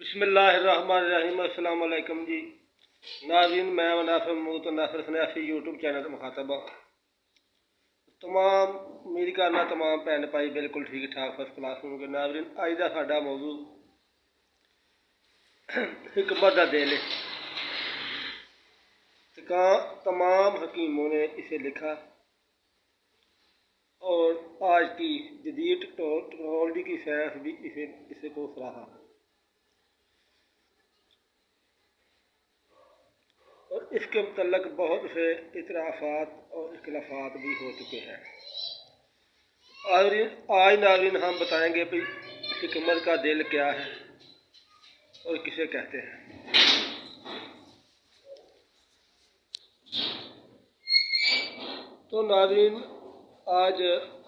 बिस्मिल्लाहिर्रहमानिर्रहीम। अस्सलाम वालेकुम जी नाज़रीन, मैं नाफिर महमूद नाफिर सन्यासी यूट्यूब चैनल मुखातब तमाम उम्मीद करना तमाम भैन भाई बिल्कुल ठीक ठाक फर्स्ट क्लास होंगे। नाज़रीन, अज का साडा मौजू हिकमत का दिल है। तमाम हकीमों ने इसे लिखा और आज की जदीद टेक्नोलॉजी की साइंस भी इसे को सराहा और इसके मतलब बहुत से इतराफ़ात और इख्लाफात भी हो चुके हैं। आज नाज़रीन हम बताएंगे कि हिकमत का दिल क्या है और किसे कहते हैं। तो नाज़रीन, आज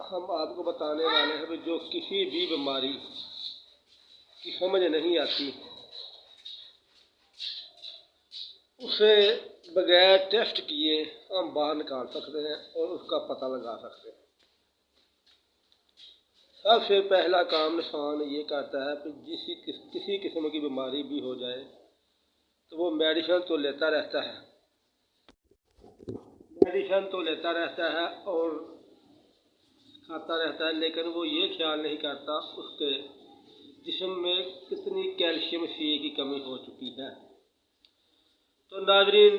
हम आपको बताने वाले हैं कि जो किसी भी बीमारी की समझ नहीं आती उसे बगैर टेस्ट किए हम बाहर निकाल सकते हैं और उसका पता लगा सकते हैं। सबसे पहला काम इंसान ये करता है कि किसी किस्म की बीमारी भी हो जाए तो वो मेडिसिन तो लेता रहता है और खाता रहता है, लेकिन वो ये ख्याल नहीं करता उसके जिस्म में कितनी कैल्शियम सी की कमी हो चुकी है। तो नाज़रीन,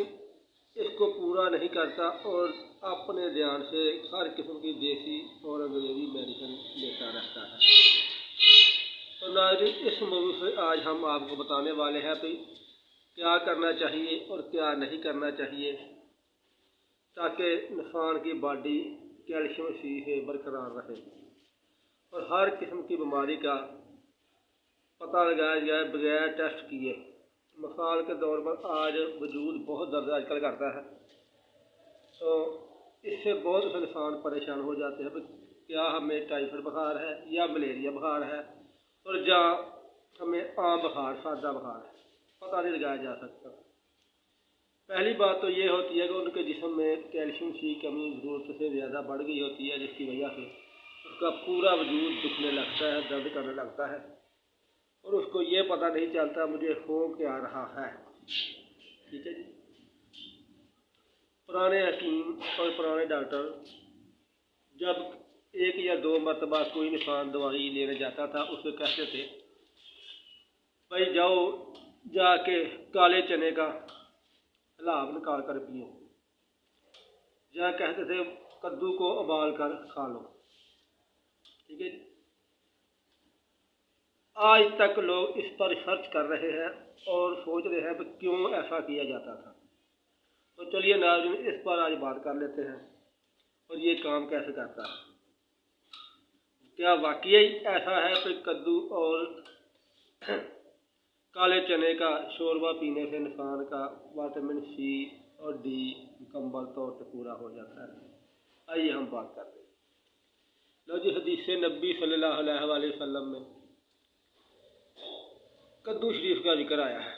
इसको पूरा नहीं करता और अपने ध्यान से हर किस्म की देसी और अंग्रेज़ी मेडिसिन लेता रहता है। तो नाज़रीन, इस मौजू से आज हम आपको बताने वाले हैं कि क्या करना चाहिए और क्या नहीं करना चाहिए ताकि इंसान की बॉडी कैल्शियम सी से बरकरार रहे और हर किस्म की बीमारी का पता लगाया जाए बगैर टेस्ट किए। मिसाल के तौर पर आज वजूद बहुत दर्द आजकल करता है, तो इससे बहुत से इंसान परेशान हो जाते हैं कि क्या हमें टाइफाइड बुखार है या मलेरिया बुखार है और या हमें आम बुखार सादा बुखार है, पता नहीं लगाया जा सकता। पहली बात तो ये होती है कि उनके जिस्म में कैल्शियम की कमी ज़रूरत से ज़्यादा बढ़ गई होती है, जिसकी वजह से उसका पूरा वजूद दुखने लगता है, दर्द करने लगता है और उसको ये पता नहीं चलता मुझे हो क्या रहा है। ठीक है जी। पुराने हकीम और पुराने डॉक्टर जब एक या दो मरतबा कोई इंसान दवाई लेने जाता था उसे कहते थे भाई जाओ जाके काले चने का हलाब निकाल कर पियो, या कहते थे कद्दू को उबाल कर खा लो। ठीक है जी। आज तक लोग इस पर रिसर्च कर रहे हैं और सोच रहे हैं कि क्यों ऐसा किया जाता था। तो चलिए नाज़रीन, इस पर आज बात कर लेते हैं और ये काम कैसे करता है। क्या वाकई ऐसा है कि कद्दू और काले चने का शोरबा पीने से इंसान का विटामिन सी और डी मुकम्मल तौर पर पूरा हो जाता है? आइए हम बात करते हैं। लो जी, हदीस नबी सल्लल्लाहु अलैहि वसल्लम में कद्दू शरीफ का जिक्र आया है।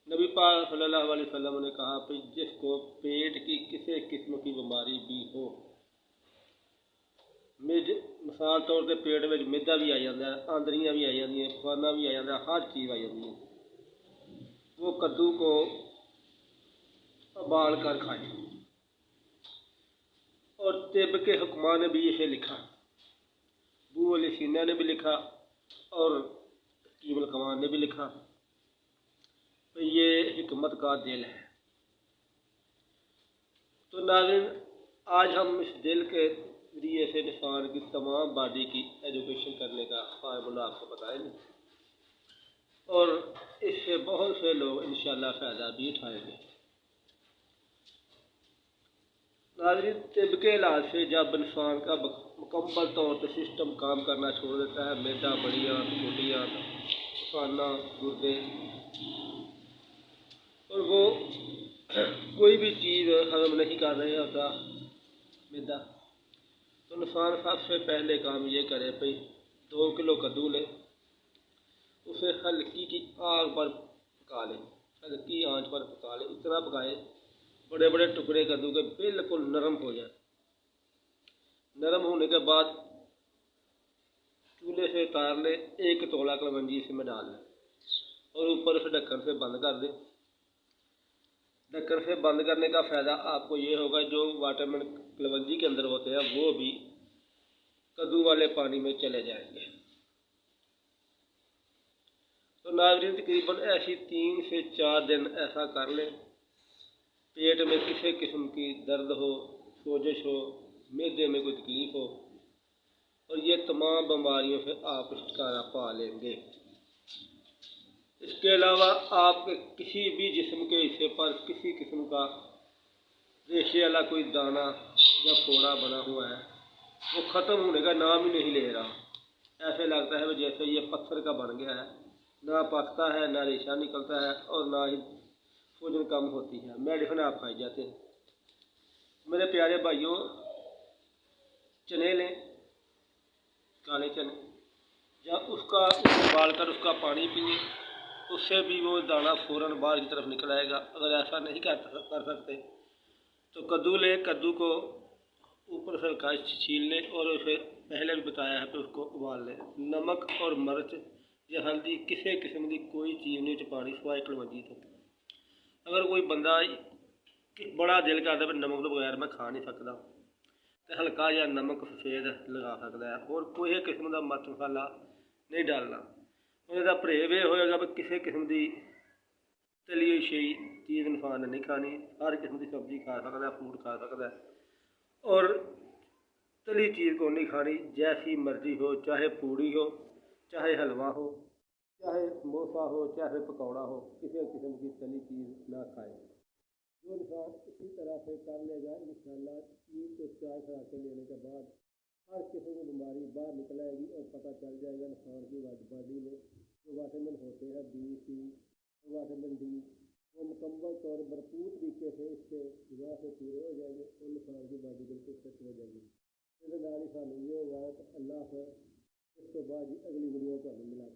नबी पाक सल्लल्लाहु अलैहि वसल्लम ने कहा कि जिसको पेट की किसी किस्म की बीमारी भी हो, मिसाल तौर पर पेट में मिर्दा भी आ जाता है, आंदरियाँ भी आ जाती हैं, खाना भी आ जाता है, हर चीज़ आ जाती है, वो कद्दू को उबाल कर खाए। और तिब के हुक्मा ने भी इसे लिखा, बू अली सीना ने भी लिखा और कीमल कमान ने भी लिखा, तो ये हिकमत का दिल है। तो नाज़रीन, आज हम इस दिल के जरिए से इंसान की तमाम बॉडी की एजुकेशन करने का फार्मूला आपको बताएंगे और इससे बहुत से लोग इंशाल्लाह फ़ायदा भी उठाएंगे। नाज़रीन, तिब के इलाज से जब इंसान का मुकम्मल तौर पर सिस्टम काम करना छोड़ देता है, मैदा, बड़ियाँ, छोटियाँ, खाना, गुर्दे, और वो कोई भी चीज़ हजम नहीं कर रहे होता मैदा, तो इंसान सबसे पहले काम ये करे भाई 2 किलो कद्दू ले, उसे हल्की की आग पर पका ले, हल्की आंच पर पका ले, इतना पकाए बड़े बड़े टुकड़े कद्दू के बिल्कुल नरम हो जाए। नरम होने के बाद चूल्हे से उतार ले, 1 तोला कलवंजी इसमें डाल लें और ऊपर से ढक्कन से बंद कर दें। ढक्कन से बंद करने का फ़ायदा आपको ये होगा, जो वाटरमेलन कलवंजी के अंदर होते हैं वो भी कद्दू वाले पानी में चले जाएंगे। तो नाज़रीन, तकरीबन ऐसी 3 से 4 दिन ऐसा कर लें। पेट में किसी किस्म की दर्द हो, सोजिश हो, मैदे में कोई तकलीफ़ हो, और ये तमाम बीमारियों से आप छुटकारा पा लेंगे। इसके अलावा आपके किसी भी जिस्म के हिस्से पर किसी किस्म का रेशे वाला कोई दाना या फोड़ा बना हुआ है, वो ख़त्म होने का नाम ही नहीं ले रहा। ऐसे लगता है जैसे ये पत्थर का बन गया है, ना पकता है, ना रेशा निकलता है, और ना ही सूजन कम होती है। मेडिसिन आप खाई जाते हैं। मेरे प्यारे भाइयों, चने लें, काले चने, या उसका उबाल कर उसका पानी पिए, उससे भी वो दाना फ़ौरन बाहर की तरफ निकल आएगा। अगर ऐसा नहीं कर सकते तो कद्दू लें, कद्दू को ऊपर से हल्का छील लें और उसे पहले भी बताया है तो उसको उबाल लें। नमक और मिर्च या हल्दी किसी किस्म की कोई चीज़ नहीं पानी सिवाय कलवंजी तो। अगर कोई बंदा बड़ा दिल करता है नमक तो बगैर मैं खा नहीं सकता, तो हल्का या नमक सफेद लगा सकता है, और कोई किस्म का मिर्च मसाला नहीं डालना। उसका परहेज ये होएगा भी किसी किस्म की तली हुई चीज़ इंसान नहीं खानी। हर किस्म की सब्जी खा सकता है, फ्रूट खा सकता है, और तली चीज़ को नहीं खानी। जैसी मर्जी हो, चाहे पूड़ी हो, चाहे हलवा हो, चाहे समोसा हो, चाहे पकौड़ा हो, किसी किस्म की तली चीज़ ना खाए। जो इंसान इसी तरह से कर लेगा, इंशाल्लाह 3 से 4 खुराकें लेने के बाद हर किस्म की बीमारी बाहर निकल आएगी और पता चल जाएगा इंसान की बॉडी में जो वाटरमेलन होते हैं, B, C, वाटरमेलन D, वो मुकम्मल तौर भरपूर तरीके से इसके वजह से पूरे हो जाएंगे और इंसान की बॉडी बिल्कुल फिट हो जाएगी। इसके नाल ही सानू ये होगा। अल्लाह हाफ़िज़। इसके बाद अगली वीडियो को मिला।